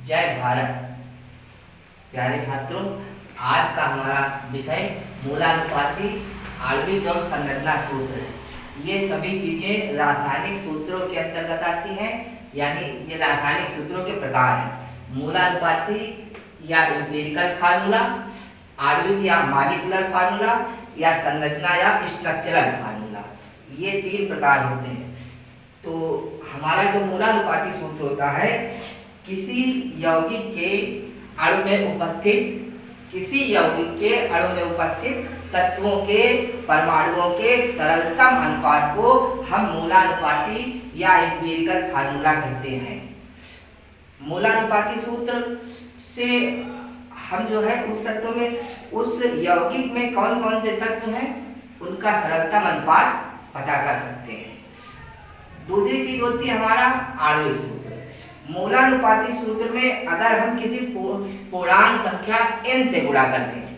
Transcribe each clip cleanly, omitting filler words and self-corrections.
जय भारत। प्यारे छात्रों, आज का हमारा विषय मूलानुपाती आणविक एवं संरचना सूत्र है। ये सभी चीजें रासायनिक सूत्रों के अंतर्गत आती हैं, यानी ये रासायनिक सूत्रों के प्रकार हैं। मूलानुपाती या एम्पिरिकल फार्मूला, आणविक या मॉलिक्यूलर फार्मूला, या संरचना या स्ट्रक्चरल फार्मूला, ये तीन प्रकार होते हैं। तो हमारा जो मूलानुपाती सूत्र होता है, किसी यौगिक के अणु में उपस्थित तत्वों के परमाणुओं के सरलतम अनुपात को हम मूलानुपाती या एम्पिरिकल फार्मूला कहते हैं। मूलानुपाती सूत्र से हम जो है उस तत्व में, उस यौगिक में कौन कौन से तत्व हैं उनका सरलतम अनुपात पता कर सकते हैं। दूसरी चीज होती है हमारा आणविक सूत्र। मूलानुपाती सूत्र में अगर हम किसी पूर्णांक संख्या n से गुणा करते हैं,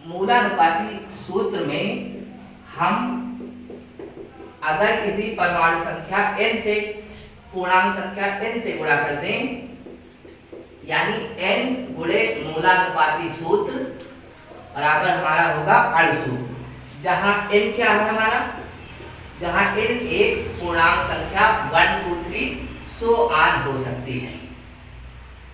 मूलानुपाती सूत्र में हम अगर किसी परमाणु संख्या n से पूर्णांक संख्या n से गुणा कर दें, यानी n गुणे मूलानुपाती सूत्र बराबर हमारा होगा अणु सूत्र। जहां n क्या है हमारा, जहां n एक पूर्णांक संख्या 1 2 3 सो ऑन हो सकती है।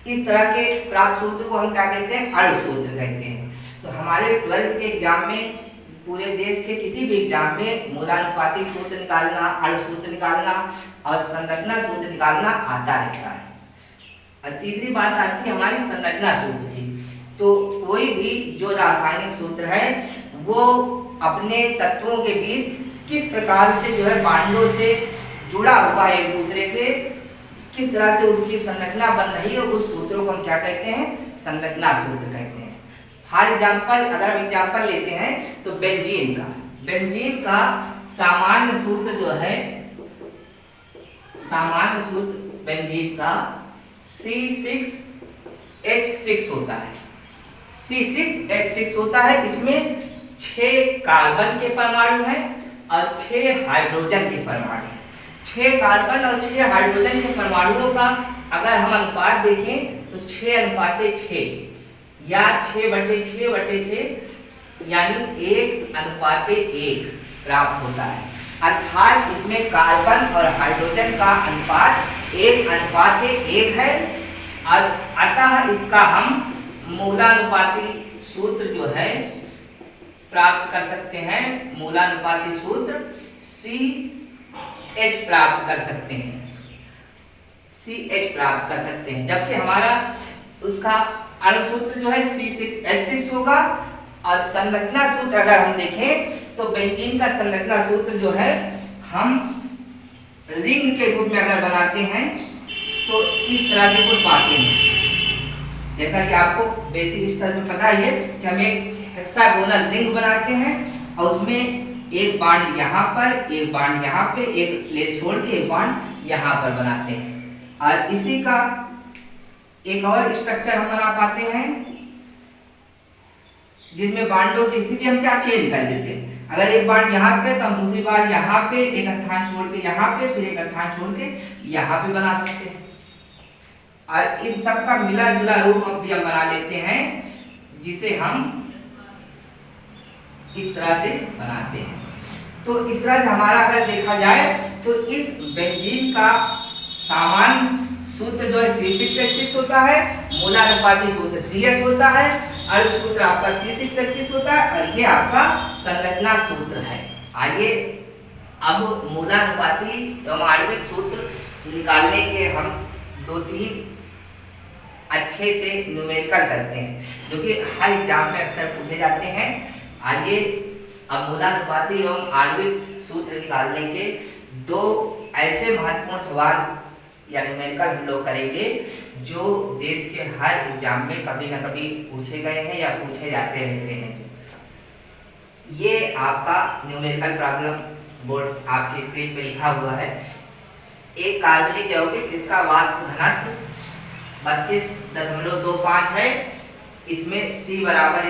इस तरह के प्राप्त सूत्र को हम क्या कहते हैं, अणु सूत्र कहते हैं। तो हमारे 12th के एग्जाम में, पूरे देश के किसी भी एग्जाम में मूलानुपाती सूत्र निकालना, अणु सूत्र निकालना और संरचना सूत्र निकालना आता रहता है। और तीसरी बात आती है हमारी संरचना सूत्र की। तो कोई भी जो रासायनिक सूत्र है वो अपने तत्वों के बीच किस प्रकार से जो है बांडों से जुड़ा हुआ है, एक दूसरे से किस तरह से उसकी संरचना बन रही है, उस सूत्रों को हम क्या कहते हैं, संरचना सूत्र कहते हैं। फॉर एग्जाम्पल, अगर हम एग्जाम्पल लेते हैं तो बेंजीन का सामान्य सूत्र जो है, सामान्य सूत्र बेंजीन का C6H6 होता है। C6H6 होता है। इसमें 6 कार्बन के परमाणु हैं और 6 हाइड्रोजन के परमाणु हैं। 6 कार्बन और 6 हाइड्रोजन के परमाणुओं का अगर हम अनुपात देखें तो 6:6 या 6/6/6 यानी 1:1 प्राप्त होता है। अर्थात इसमें कार्बन और हाइड्रोजन का अनुपात 1:1 है। और अतः इसका हम मूलानुपाती सूत्र जो है प्राप्त कर सकते हैं। मूलानुपाती सूत्र CH प्राप्त कर सकते हैं, CH प्राप्त कर सकते हैं। जबकि हमारा उसका अणु सूत्र जो है C6H6 होगा। और संरचना सूत्र अगर हम देखें तो बेंजीन का संरचना सूत्र जो है हम रिंग के रूप में अगर बनाते हैं तो इस तरह से कुछ पाते हैं। जैसा कि आपको बेसिक स्तर में पता ही है कि हम एक हेक्सागोनल रिंग बनाते हैं और उसमें एक बांड यहाँ पर, एक बांड यहाँ पे, एक प्लेट छोड़ के एक बांड यहाँ पर बनाते हैं। और इसी का एक और स्ट्रक्चर हम बना पाते हैं जिनमें बांडों की स्थिति हम क्या चेंज कर देते हैं। अगर एक बांड यहाँ पे तो हम दूसरी बार यहाँ पे एक स्थान छोड़ के यहाँ पे, फिर एक स्थान छोड़ के यहाँ पे बना सकते हैं। और इन सब का मिला जुला रूप भी हम बना लेते हैं, जिसे हम इस तरह से बनाते हैं। तो इस तरह से हमारा अगर देखा जाए तो इस बेंजीन का सामान्य सूत्र जो है C6H6 होता है, मूलानुपाती सूत्र CH होता है, अणु सूत्र आपका C6H6 होता है और ये आपका संरचना सूत्र है। आइए अब मूलानुपाती एवं आणविक सूत्र निकालने के हम 2-3 अच्छे से न्यूमेरिकल करते हैं, जो कि हर एग्जाम में अक्सर पूछे जाते हैं। आइए अब मूलानुपाती एवं आणविक सूत्र निकालने के 2 ऐसे महत्वपूर्ण सवाल या न्यूमेरिकल हम लोग करेंगे जो देश के हर एग्जाम में कभी ना कभी पूछे गए हैं या पूछे जाते रहते हैं। ये आपका न्यूमेरिकल प्रॉब्लम बोर्ड आपकी स्क्रीन पे लिखा हुआ है। एक कार्बनिक यौगिक, इसका वाष्प घनत्व 32.25 है। इसमें C बराबर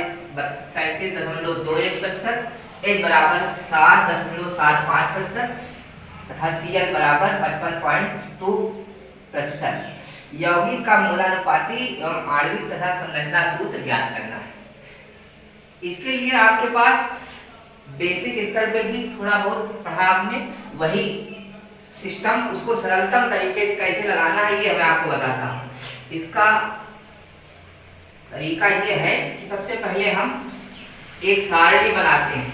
37.21%, H बराबर 7.75% तथा Cl बराबर 55.2 प्रतिशत यौगिक का मूलानुपाती एवं आणविक तथा संरचना सूत्र ज्ञात करना है। इसके लिए आपके पास बेसिक स्तर पे भी थोड़ा बहुत पढ़ा आपने, वही सिस्टम उसको सरलतम तरीके से कैसे लगाना है ये मैं आपको बताता हूँ। इसका तरीका ये है कि सबसे पहले हम एक सारणी बनाते हैं,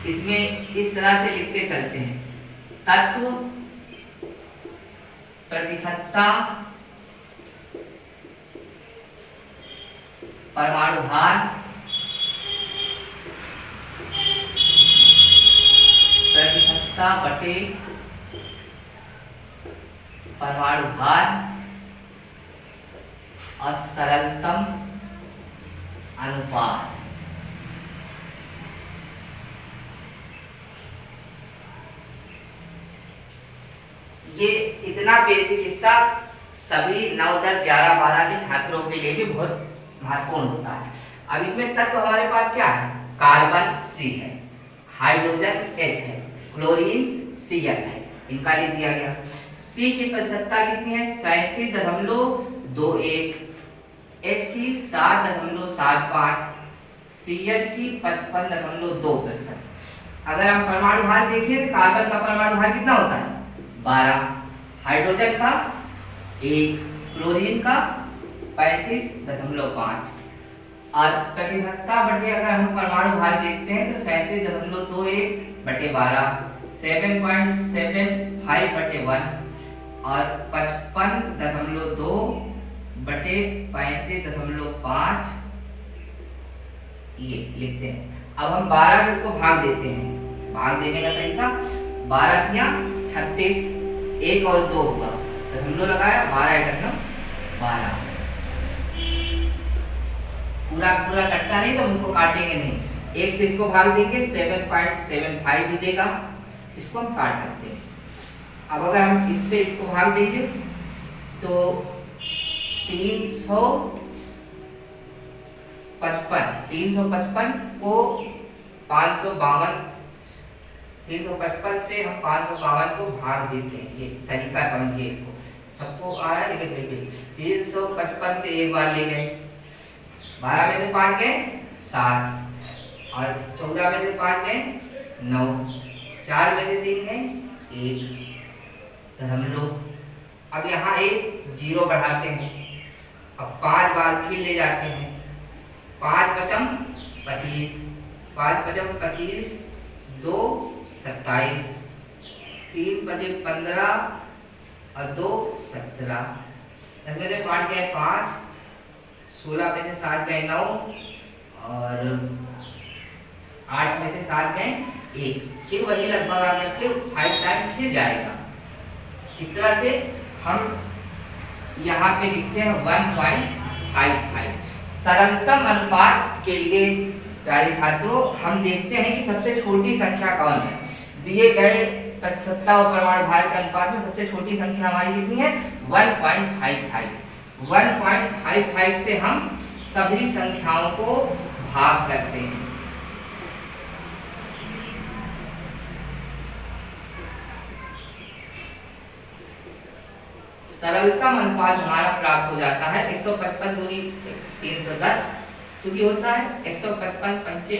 इसमें इस तरह से लिखते चलते हैं, तत्व, प्रतिशतता, परमाणु भार, प्रतिशतता बटे परमाणु भार और सरलतम अनुपात। ये इतना बेसिक हिस्सा सभी 9, 10, 11, 12 के छात्रों के लिए भी बहुत महत्वपूर्ण होता है। अब इसमें तत्व हमारे पास क्या है? कार्बन C है, हाइड्रोजन H है, क्लोरीन Cl है, इनका लिख दिया गया। C की प्रतिशतता कितनी है? 37.21, H की 7.75, Cl की 55.2%। अगर हम परमाणु भार देखें तो कार्बन का परमाणु भार कितना होता है? 12, हाइड्रोजन का 1, क्लोरीन का 35.5 और प्रतिशतता बटे अगर हम परमाणु भार देखते हैं तो 37.21 बटे 12, 7.75 बटे 1 और 55.2 बटे 35.5 ये लिखते हैं। अब हम 12 से इसको भाग देते हैं। भाग देने का तरीका, 12 या 36, 1 और 2 हुआ, दशमलव लगाया, 12 पूरा पूरा कटता नहीं तो हम इसको काटेंगे नहीं। 1 से इसको भाग देंगे 7.75 भी देगा, इसको हम काट सकते हैं। अब अगर हम इससे इसको भाग देंगे तो 355 को 552, 355 से हम 552 को भाग देते हैं। ये तरीका समझिए, इसको सबको आ रहा है लेकिन फिर भी 355 से एक बार ले गए, 12 में से 5 गए 7 और 14 में से 5 गए 9, 4 में से 3 गए 1, तो हम लोग अब यहाँ एक 0 बढ़ाते हैं। अब 5 बार फिर ले जाते हैं, 5 पचम 25, 5 पचम 25, 2 27, 3 पचे 15 और 2 17, 10 में से 5 गए 5, 16 में से 7 गए 9 और 8 में से 7 गए 1, फिर वही लगभग आ गया, फिर 5 टाइम फिर जाएगा। इस तरह से हम यहाँ पे लिखते हैं 1.55। सरलतम अनुपात के लिए प्यारे छात्रों हम देखते हैं कि सबसे छोटी संख्या कौन है। दिए गए प्रतिशतता और परमाणु भार के अनुपात में सबसे छोटी संख्या हमारी कितनी है? 1.55। 1.55 से हम सभी संख्याओं को भाग करते हैं। सरलतम अनुपात हमारा प्राप्त हो जाता है 155 दूनी 310, चूंकि होता है 155 पंचे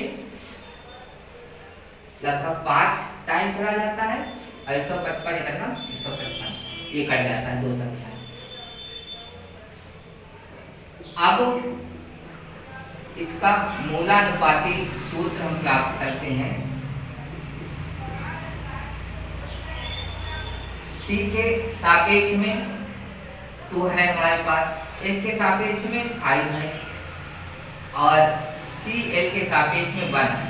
लगभग 5 टाइम चला जाता है और 155 करना 155 ये कट जाता है 2 संख्या। अब इसका मूलानुपाती सूत्र हम प्राप्त करते हैं। C के सापेक्ष में 2 है हमारे पास, H के सापेक्ष में 5 है और Cl के सापेक्ष में 1 है,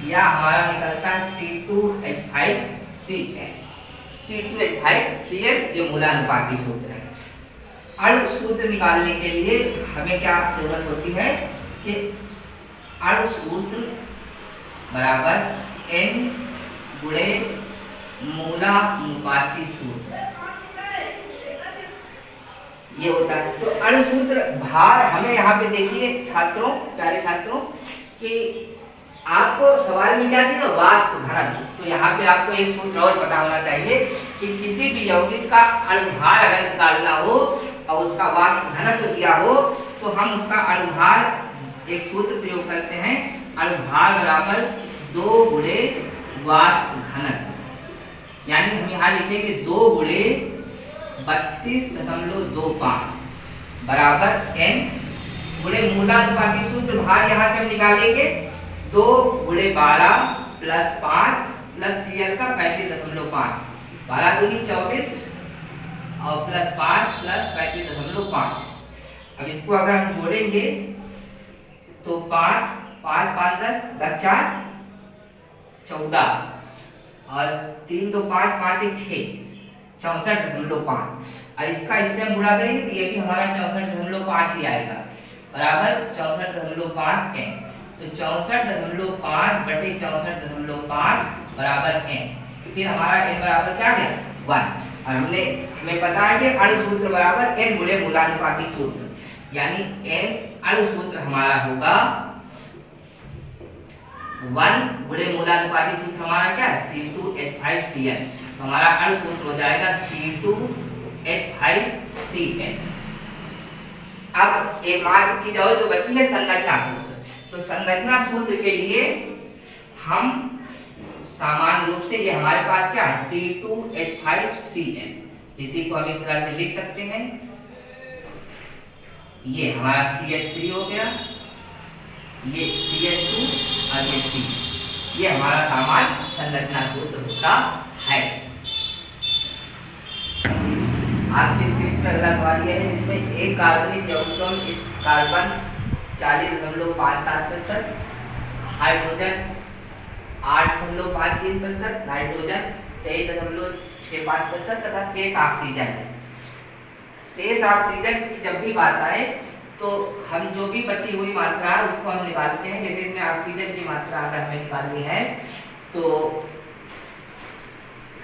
या हमारा निकलता है C2H5Cl। C2H5Cl ये मूलानुपाती सूत्र है। अणु सूत्र निकालने के लिए हमें क्या जरूरत होती है कि अणु सूत्र बराबर N गुणे मूलानुपाती सूत्र ये होता है। तो अणु सूत्र भार हमें यहाँ पे देखिए छात्रों, प्यारे छात्रों, कि आपको सवाल में क्या दिया, वाष्प घनत्व। तो यहाँ पे आपको एक सूत्र और पता होना चाहिए कि किसी भी यौगिक का अणुभार अगर निकालना हो और उसका वाष्प घनत्व दिया हो तो हम उसका अणुभार एक सूत्र प्रयोग करते हैं, अणुभार बराबर 2 गुणे वाष्प घनत्व। यानी हम यहाँ लिखेंगे 2 गुणे 32.25 बराबर n गुणे मूलानुपाती सूत्र भार यहाँ से हम निकालेंगे 2 गुणे 12 प्लस 5 प्लस Cl का 35.5, 12 दूनी 24 और प्लस 5 प्लस 35.5। अब इसको अगर हम जोड़ेंगे तो 5 5 5 10 10 4 14 और 3 2 5 5 1 6 64.5। और इसका इससे हम गुणा करेंगे तो ये भी हमारा 64.5 ही आएगा बराबर 64.5 n। तो 64.5 बटे 64.5 बराबर n। फिर हमारा n बराबर क्या गया 1। और हमें पता है कि अणु सूत्र बराबर n गुणे मूलानुपाती सूत्र, यानी n अणु सूत्र हमारा होगा 1 गुणे मूलानुपाती सूत्र हमारा क्या है C2H5Cl। तो हमारा अणु सूत्र हो जाएगा C2H5Cl। अब एक मात्र चीज और जो बची है संरचना सूत्र। तो संरचना सूत्र के लिए हम सामान्य रूप से ये हमारे पास क्या है C2H5Cl, इसी को हम इस तरह से लिख सकते हैं। ये हमारा CH3 हो गया, ये CH2 और ये C, ये हमारा सामान्य संरचना सूत्र होता है। आपके स्क्रीन पर अगला सवाल यह है जिसमें एक कार्बनिक यौगिकों में कार्बन 40.57%, हाइड्रोजन 8.53%, नाइट्रोजन 23.65% तथा शेष ऑक्सीजन है। शेष ऑक्सीजन की जब भी बात आए तो हम जो भी बची हुई मात्रा है उसको हम निकालते हैं। जैसे इसमें ऑक्सीजन की मात्रा अगर हमें निकालनी है तो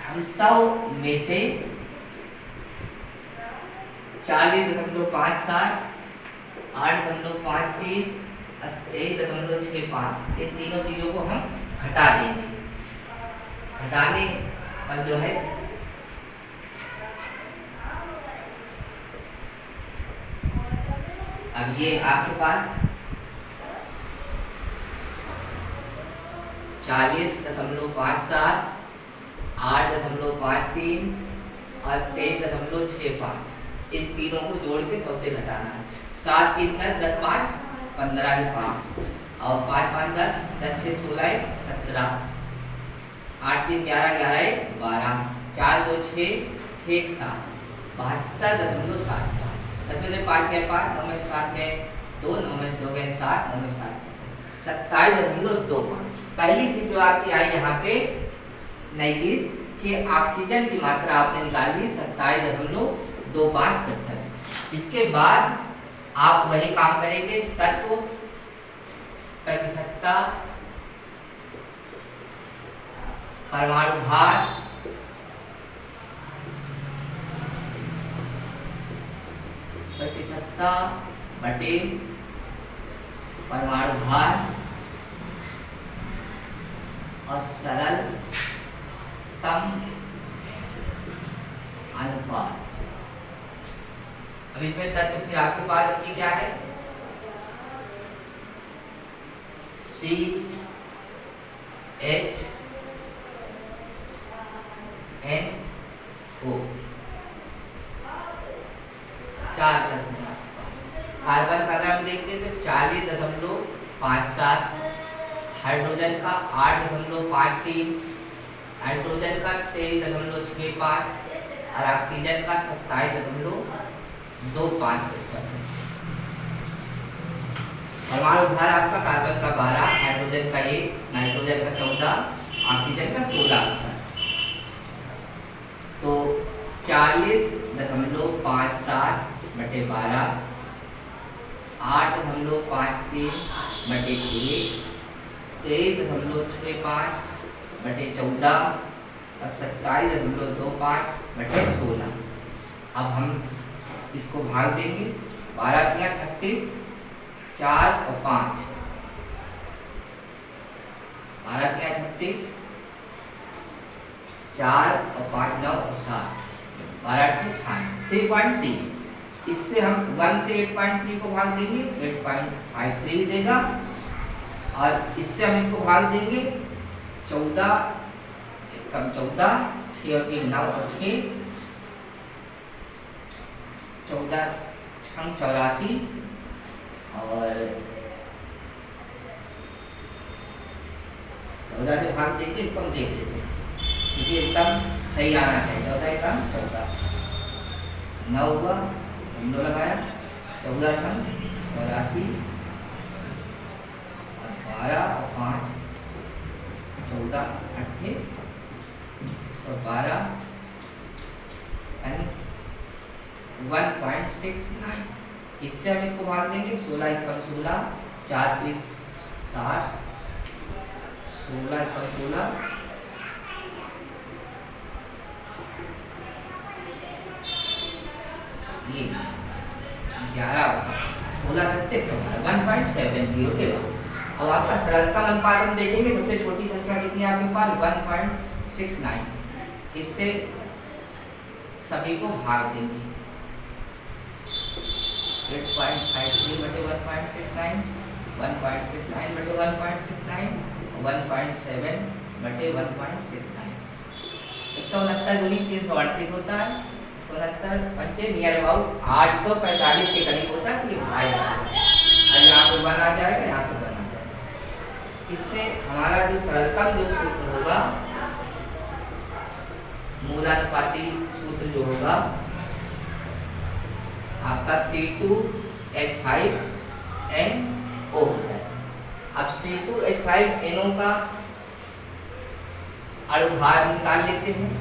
हम 100 में से 40.57, 8.53, 23.65 इन तीनों चीजों को हम हटा देंगे। हटाने पर जो है अब ये आपके पास 40.57, 8.53 और 23.65 इन तीनों को जोड़ के सबसे घटाना है। 7 3 10 10 5 15 के 5 और 5 5 10 10 6 16 17 8 3 11 11 12 4 2 6 6 7 72.75 10 में 5 के 5 9 में 7 के 2 9 में 2 के 7 9 में 7 27.25। पहली चीज जो आपकी आई यहाँ पे नई चीज कि ऑक्सीजन की मात्रा आपने निकाली 27.25%। इसके बाद आप वही काम करेंगे, तत्व प्रतिशतता, परमाणु भार, प्रतिशतता बटे परमाणु भार और सरलतम अनुपात। अब इसमें तत्व फिर आपके पास अपनी क्या है CHNO, 4 तत्व है आपके पास। कार्बन का अगर हम देखते हैं तो 40.57, हाइड्रोजन का 8.53, नाइट्रोजन का 23.65 और ऑक्सीजन का 27.25%। परमाणु भार आपका कार्बन का 12, हाइड्रोजन का 1, नाइट्रोजन का 14, ऑक्सीजन का 16। तो 40.57 बटे 12, 8.53 बटे 1, 23.65 बटे 14 और 27.25 बटे 16। अब हम इसको भाग देंगे, 12 × 36, 4 और 5 12 क्या 36, 4 और 5 9 और 7, 12 के 3.3। इससे हम 1 से 8.3 को भाग देंगे, 8.53 देगा। और इससे हम इसको भाग देंगे 14 कम 14, 6 और 3 9 और 6, 14 6 84 और 14 से भाग देंगे, इसको हम देख लेते हैं क्योंकि एकदम सही आना चाहिए। 14 कम 14 9 हुआ, हमने लगाया 14 6 84 और 12 और 5 14 8 112 यानी 1.69। इससे हम इसको भाग देंगे 16 कम 16, 4 3 7, 16 कम 16, ये 11 बचा, 16 7 1.70 के बाद। अब आपका सरलतम अनुपात हम देखेंगे, सबसे छोटी संख्या कितनी है आपके पास 1.69। इससे सभी को भाग देंगे 8.53 बटे 1.69, 1.69 बटे 1.69, 1.7 बटे 1.69। 169 दूनी 338 होता है, 169 पंचे नियर अबाउट 845 के करीब होता है। ये भाई और यहाँ पर बन आ जाएगा, यहाँ पर बन आ जाएगा। इससे हमारा जो सरलतम जो सूत्र होगा, मूलानुपाती सूत्र जो होगा आपका C2H5NO हो जाए। अब C2H5NO का अणुभार निकाल लेते हैं।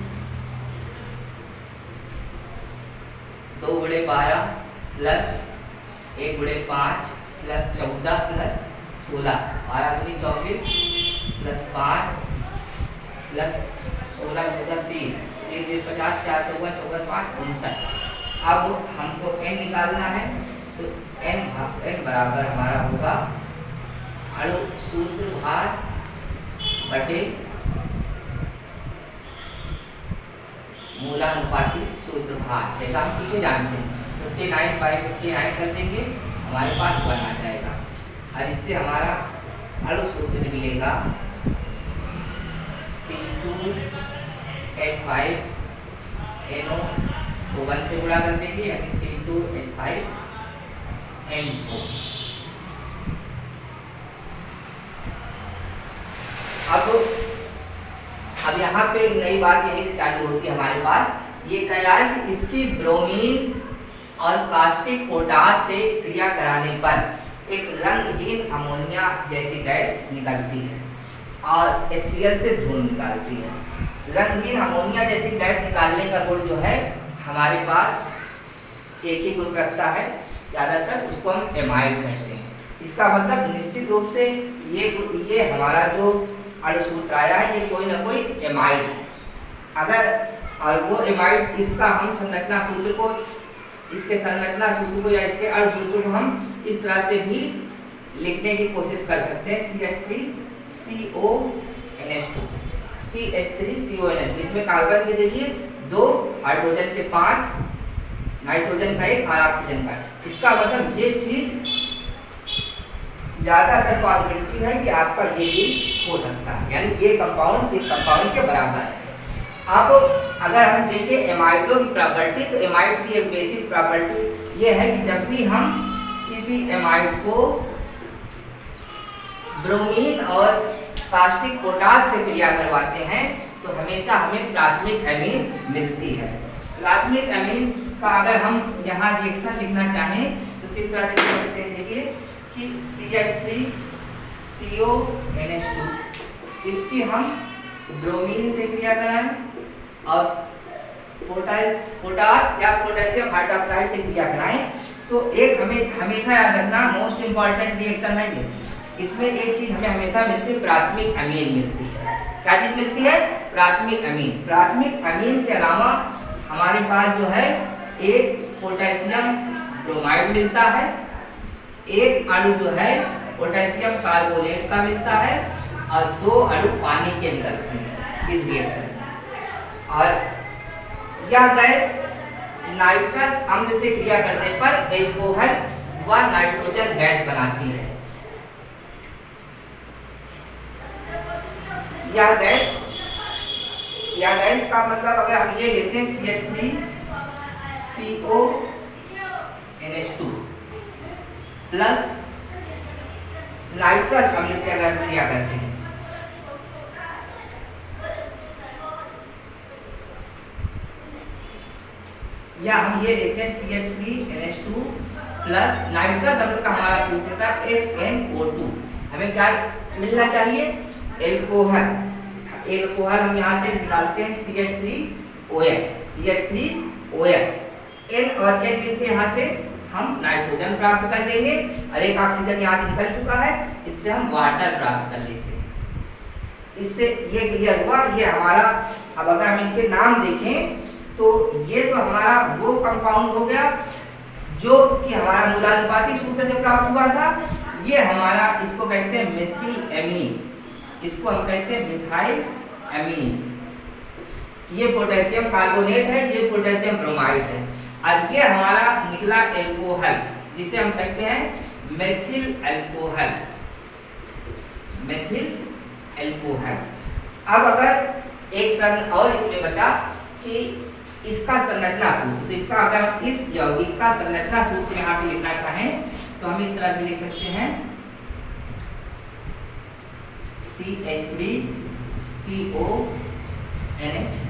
2 गुणे 12 प्लस 1 गुणे 5 प्लस 14 प्लस 16, 12 दूनी 24 प्लस 5 प्लस 16 14 30, 30 50, 4 54 54 5 59। अब हमको n निकालना है, तो n बराबर हमारा होगा अणु सूत्र भार बटे मूलानुपाती सूत्र भार। जैसा हम पीछे जानते हैं 59/59 कर देंगे, हमारे पास 1 आ जाएगा। और इससे हमारा अणु सूत्र मिलेगा C2H5NO को 1 से गुणा कर देंगे, यानी C2H5NO। अब यहाँ पे एक नई बात यही चालू होती है हमारे पास। ये कह रहा है कि इसकी ब्रोमीन और कास्टिक पोटास से क्रिया कराने पर एक रंगहीन अमोनिया जैसी गैस निकलती है और HCl से धूल निकालती है। रंगहीन अमोनिया जैसी गैस निकालने का गुण जो है हमारे पास एक ही गुण रखता है, ज़्यादातर उसको हम एमाइड कहते हैं। इसका मतलब निश्चित रूप से ये हमारा जो अणु सूत्र आया है ये कोई ना कोई एमाइड है। अगर और वो एमाइड इसका हम संरचना सूत्र को, इसके संरचना सूत्र को या इसके अणु सूत्र को हम इस तरह से भी लिखने की कोशिश कर सकते हैं, CH3CONH2, CH3CONH। इसमें कार्बन के जरिए 2, हाइड्रोजन के 5, नाइट्रोजन का 1 और ऑक्सीजन का 1। इसका मतलब ये चीज ज्यादातर पॉसिबिलिटी है कि आपका ये भी हो सकता है, यानी ये कंपाउंड इस कंपाउंड के बराबर है। अब अगर हम देखें एमाइडों की प्रॉपर्टी, तो एमाइड की एक बेसिक प्रॉपर्टी ये है कि जब भी हम किसी एमाइड को ब्रोमीन और कास्टिक पोटास से क्रिया करवाते हैं तो हमेशा हमें प्राथमिक एमीन मिलती है। प्राथमिक एमीन का अगर हम यहाँ रिएक्शन लिखना चाहें तो किस तरह से लिख सकते हैं, देखिए कि CH3CONH2 इसकी हम ब्रोमीन से क्रिया कराएं और पोटास या पोटेशियम हाइड्रोक्साइड से क्रिया कराएं, तो एक हमें हमेशा याद रखना मोस्ट इंपॉर्टेंट रिएक्शन है ये। इसमें एक चीज हमें हमेशा मिलती है, प्राथमिक अमीन मिलती है। क्या चीज मिलती है? प्राथमिक अमीन। प्राथमिक अमीन के अलावा हमारे पास जो है एक पोटेशियम ब्रोमाइड मिलता है, एक अणु जो है पोटेशियम कार्बोनेट का मिलता है और 2 अणु पानी के निकलते हैं इस रिएक्शन में। और यह गैस नाइट्रस अम्ल से क्रिया करने पर एल्कोहल व नाइट्रोजन गैस बनाती है। यह गैस का मतलब अगर हम ये लेते हैं CH3CONH2 प्लस नाइट्रस अम्ल से अगर क्रिया करते हैं, या हम ये लेते हैं CH3NH2 प्लस नाइट्रस अम्ल का हमारा सूत्र था HNO2। हमें क्या मिलना चाहिए? एल्कोहल। एल्कोहल हम यहाँ से निकालते हैं CH3OH। N और N मिलके यहाँ से हम नाइट्रोजन प्राप्त कर लेंगे और एक ऑक्सीजन यहाँ से निकल चुका है, इससे हम वाटर प्राप्त कर लेते हैं। इससे ये क्लियर हुआ। ये हमारा, अब अगर हम इनके नाम देखें तो ये तो हमारा वो कंपाउंड हो गया जो कि हमारा मूलानुपाती सूत्र से प्राप्त हुआ था। ये हमारा, इसको कहते हैं मेथिल एमीन, इसको हम कहते हैं मिथाइल एमीन। ये पोटेशियम कार्बोनेट है, ये पोटेशियम ब्रोमाइड है, और ये हमारा निकला एल्कोहल जिसे हम कहते हैं मेथिल एल्कोहल। Methyl alcohol. अब अगर एक प्रश्न और इसमें बचा कि इसका संरचना सूत्र, तो इसका अगर हम इस यौगिक का संरचना सूत्र यहाँ पे लिखना चाहें तो हम इस तरह से लिख सकते हैं CH3CONH